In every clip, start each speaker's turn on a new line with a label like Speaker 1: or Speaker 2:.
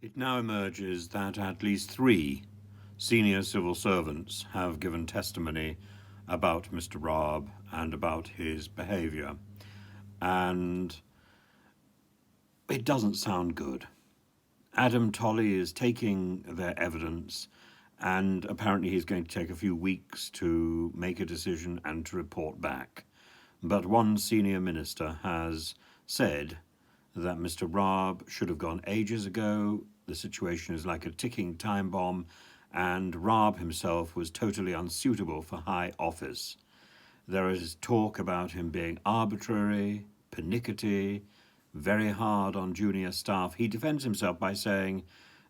Speaker 1: It now emerges that at least 3 senior civil servants have given testimony about Mr. Raab and about his behaviour, and it doesn't sound good. Adam Tolley is taking their evidence, and apparently he's going to take a few weeks to make a decision and to report back. But one senior minister has said that Mr. Raab should have gone ages ago. The situation is like a ticking time bomb, and Raab himself was totally unsuitable for high office. There is talk about him being arbitrary, pernickety, very hard on junior staff. He defends himself by saying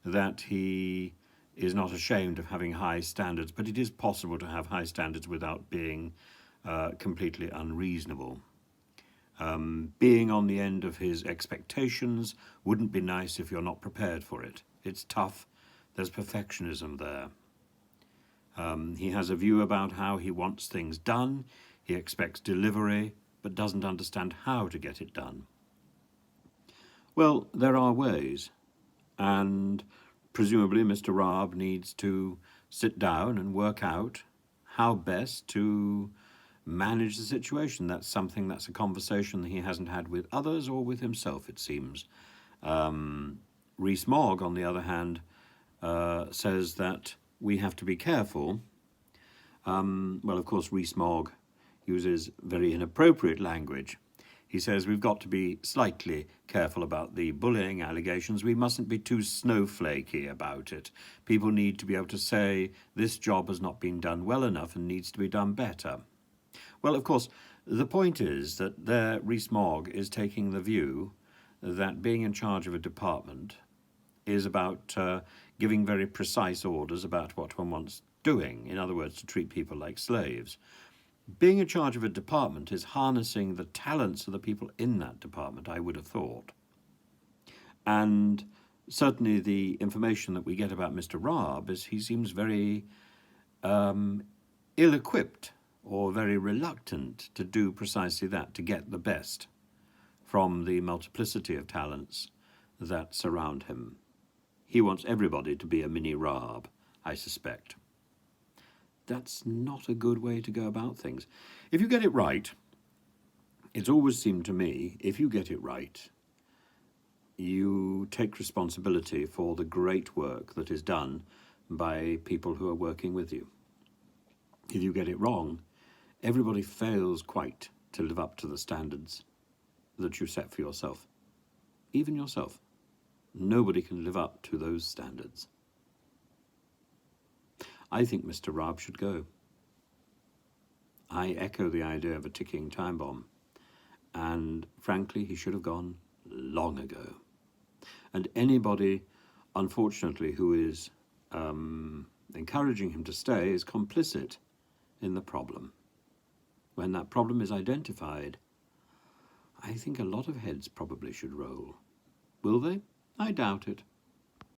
Speaker 1: that he is not ashamed of having high standards, but it is possible to have high standards without being completely unreasonable. Being on the end of his expectations wouldn't be nice if you're not prepared for it. It's tough. There's perfectionism there. He has a view about how he wants things done. He expects delivery, but doesn't understand how to get it done. Well, there are ways, and presumably Mr. Raab needs to sit down and work out how best to manage the situation. That's a conversation that he hasn't had with others or with himself, it seems. Rees-Mogg, on the other hand, says that we have to be careful. Well, of course, Rees-Mogg uses very inappropriate language. He says we've got to be slightly careful about the bullying allegations. We mustn't be too snowflakey about it. People need to be able to say this job has not been done well enough and needs to be done better. Well, of course, the point is that there Rees-Mogg is taking the view that being in charge of a department is about giving very precise orders about what one wants doing, in other words, to treat people like slaves. Being in charge of a department is harnessing the talents of the people in that department, I would have thought. And certainly the information that we get about Mr. Raab is he seems very ill-equipped or very reluctant to do precisely that, to get the best from the multiplicity of talents that surround him. He wants everybody to be a mini Raab, I suspect. That's not a good way to go about things. If you get it right, it's always seemed to me, if you get it right, you take responsibility for the great work that is done by people who are working with you. If you get it wrong, everybody fails quite to live up to the standards that you set for yourself. Even yourself. Nobody can live up to those standards. I think Mr. Raab should go. I echo the idea of a ticking time bomb, and frankly, he should have gone long ago. And anybody, unfortunately, who is encouraging him to stay is complicit in the problem. When that problem is identified, I think a lot of heads probably should roll. Will they? I doubt it.